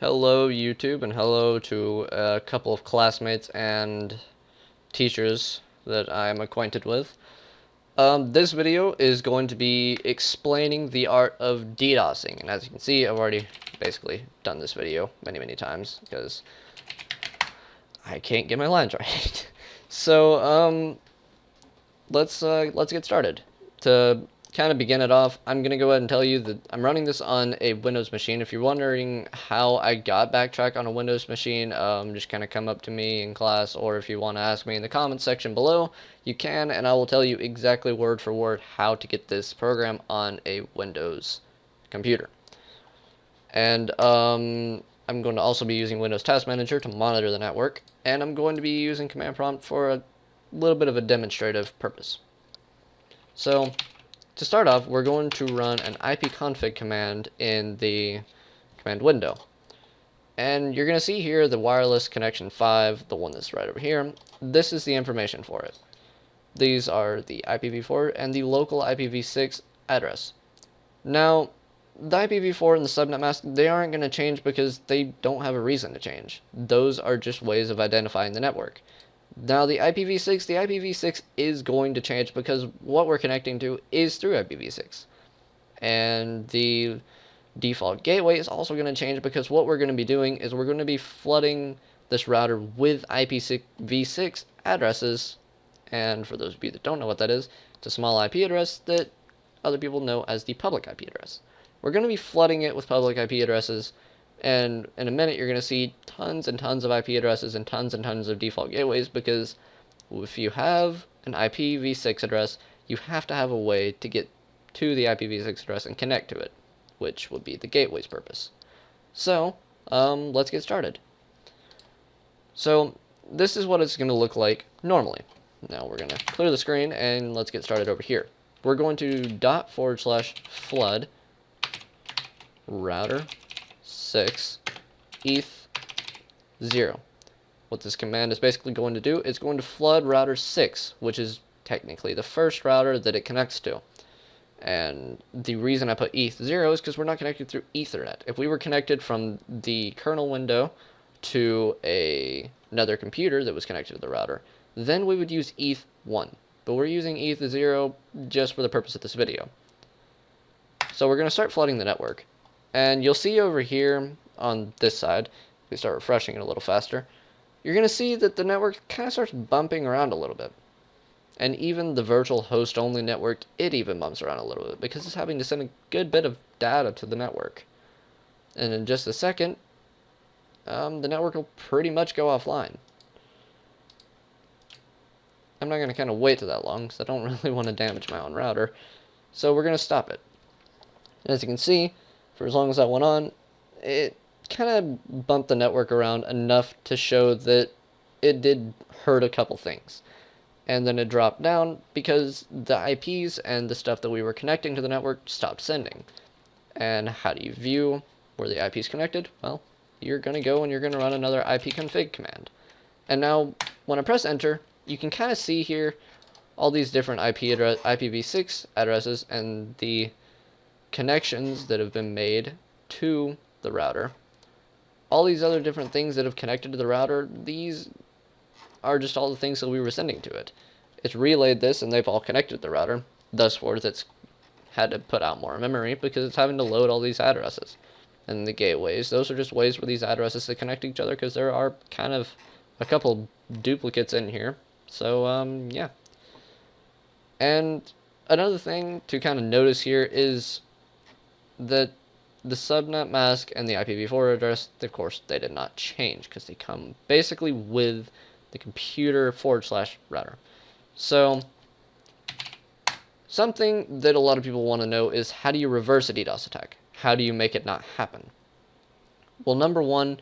Hello YouTube, and hello to a couple of classmates and teachers that I'm acquainted with. This video is going to be explaining the art of DDoSing, and as you can see, I've already basically done this video many times because I can't get my lines right. So let's get started. To kind of begin it off, I'm gonna go ahead and tell you that I'm running this on a Windows machine. If you're wondering how I got Backtrack on a Windows machine, just kind of come up to me in class, or if you want to ask me in the comments section below, you can, and I will tell you exactly word for word how to get this program on a Windows computer. And I'm going to also be using Windows Task Manager to monitor the network, and I'm going to be using Command Prompt for a little bit of a demonstrative purpose. So to start off, we're going to run an ipconfig command in the command window. And you're going to see here the wireless connection 5, the one that's right over here. This is the information for it. These are the IPv4 and the local IPv6 address. Now, the IPv4 and the subnet mask, they aren't going to change because they don't have a reason to change. Those are just ways of identifying the network. Now the IPv6 is going to change because what we're connecting to is through IPv6. And the default gateway is also going to change because what we're going to be doing is we're going to be flooding this router with IPv6 addresses. And for those of you that don't know what that is, it's a small IP address that other people know as the public IP address. We're going to be flooding it with public IP addresses. And in a minute, you're going to see tons and tons of IP addresses and tons of default gateways, because if you have an IPv6 address, you have to have a way to get to the IPv6 address and connect to it, which would be the gateway's purpose. So, let's get started. So, this is what it's going to look like normally. Now we're going to clear the screen and let's get started over here. We're going to /flood router 6 eth0. What this command is basically going to do is going to flood router 6, which is technically the first router that it connects to. And the reason I put eth0 is because we're not connected through Ethernet. If we were connected from the kernel window to another computer that was connected to the router, then we would use eth1. But we're using eth0 just for the purpose of this video. So we're going to start flooding the network. And you'll see over here on this side, if we start refreshing it a little faster, you're going to see that the network kind of starts bumping around a little bit. And even the virtual host only network, it even bumps around a little bit because it's having to send a good bit of data to the network. And in just a second, the network will pretty much go offline. I'm not going to kind of wait to that long because I don't really want to damage my own router. So we're going to stop it. As you can see, for as long as that went on, it kind of bumped the network around enough to show that it did hurt a couple things. And then it dropped down because the IPs and the stuff that we were connecting to the network stopped sending. And how do you view where the IP is connected? Well, you're going to go and you're going to run another ipconfig command. And now, when I press enter, you can kind of see here all these different IPv6 addresses and the connections that have been made to the router. All these other different things that have connected to the router, these are just all the things that we were sending to it. It's relayed this and they've all connected to the router. Thus forth, it's had to put out more memory because it's having to load all these addresses. And the gateways, those are just ways for these addresses to connect to each other because there are kind of a couple duplicates in here. So, yeah. And another thing to kind of notice here is that the subnet mask and the IPv4 address, of course, they did not change because they come basically with the computer /router. So, something that a lot of people want to know is, how do you reverse a DDoS attack? How do you make it not happen? Well, number one,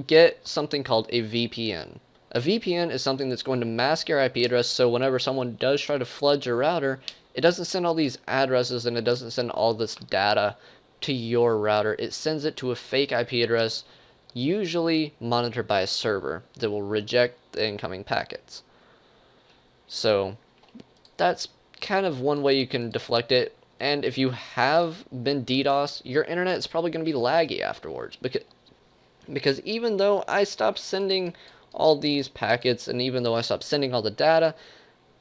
get something called a VPN. A VPN is something that's going to mask your IP address, so whenever someone does try to flood your router, it doesn't send all these addresses and it doesn't send all this data to your router. It sends it to a fake IP address, usually monitored by a server that will reject the incoming packets. So that's kind of one way you can deflect it. And if you have been DDoS, your internet is probably going to be laggy afterwards, because even though I stopped sending all these packets, and even though I stopped sending all the data,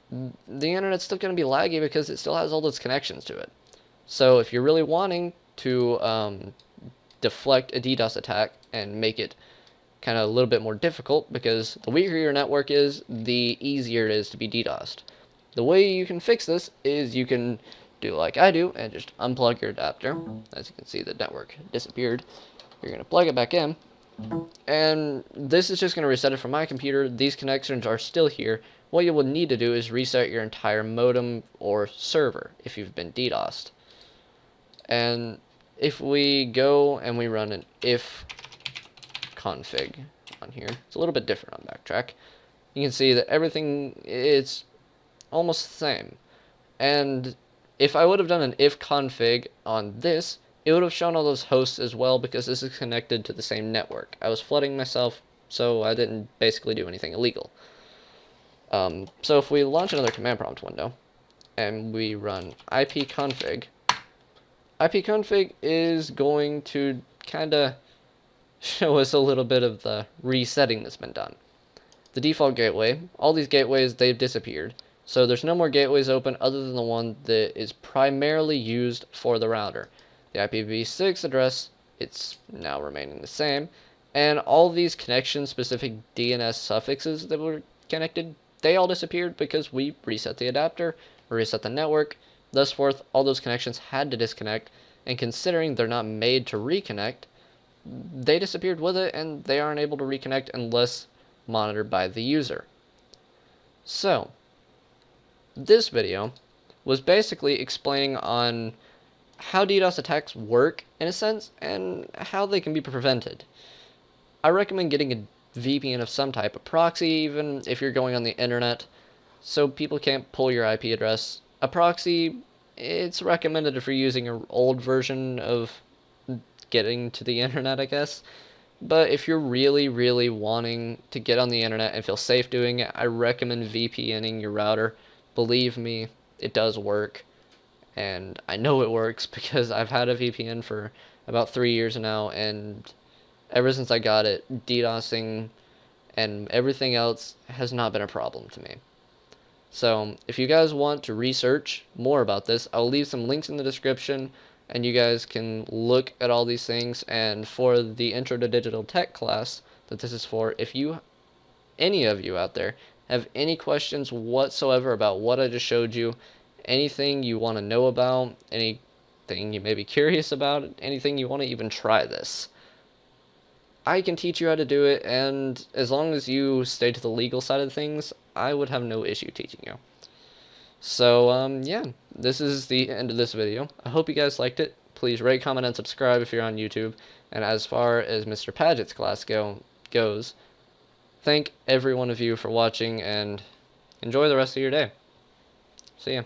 the internet's still going to be laggy because it still has all those connections to it. So if you're really wanting to deflect a DDoS attack and make it kind of a little bit more difficult, because the weaker your network is, the easier it is to be DDoSed. The way you can fix this is you can do like I do and just unplug your adapter. As you can see, the network disappeared. You're going to plug it back in, and this is just going to reset it from my computer. These connections are still here. What you will need to do is reset your entire modem or server if you've been DDoSed. And if we go and we run an if config on here, it's a little bit different on Backtrack. You can see that everything is almost the same. And if I would have done an if config on this, it would have shown all those hosts as well, because this is connected to the same network. I was flooding myself, so I didn't basically do anything illegal. So if we launch another command prompt window and we run ipconfig, ipconfig is going to kind of show us a little bit of the resetting that's been done. The default gateway, all these gateways, they've disappeared. So there's no more gateways open other than the one that is primarily used for the router. The IPv6 address, it's now remaining the same. And all these connection-specific DNS suffixes that were connected, they all disappeared because we reset the adapter, reset the network. Thus forth, all those connections had to disconnect. And considering they're not made to reconnect, they disappeared with it, and they aren't able to reconnect unless monitored by the user. So, this video was basically explaining on how DDoS attacks work, in a sense, and how they can be prevented. I recommend getting a VPN of some type, a proxy even if you're going on the internet, so people can't pull your IP address. A proxy, it's recommended if you're using an old version of getting to the internet, I guess. But if you're really, really wanting to get on the internet and feel safe doing it, I recommend VPNing your router. Believe me, it does work. And I know it works because I've had a VPN for about 3 years now, and ever since I got it, DDoSing and everything else has not been a problem to me. So, if you guys want to research more about this, I'll leave some links in the description, and you guys can look at all these things. And for the Intro to Digital Tech class that this is for, if you, any of you out there, have any questions whatsoever about what I just showed you, anything you want to know about, anything you may be curious about, anything you want to even try this, I can teach you how to do it, and as long as you stay to the legal side of things, I would have no issue teaching you. So, yeah, this is the end of this video. I hope you guys liked it. Please rate, comment, and subscribe if you're on YouTube. And as far as Mr. Padgett's class goes, thank every one of you for watching, and enjoy the rest of your day. See ya.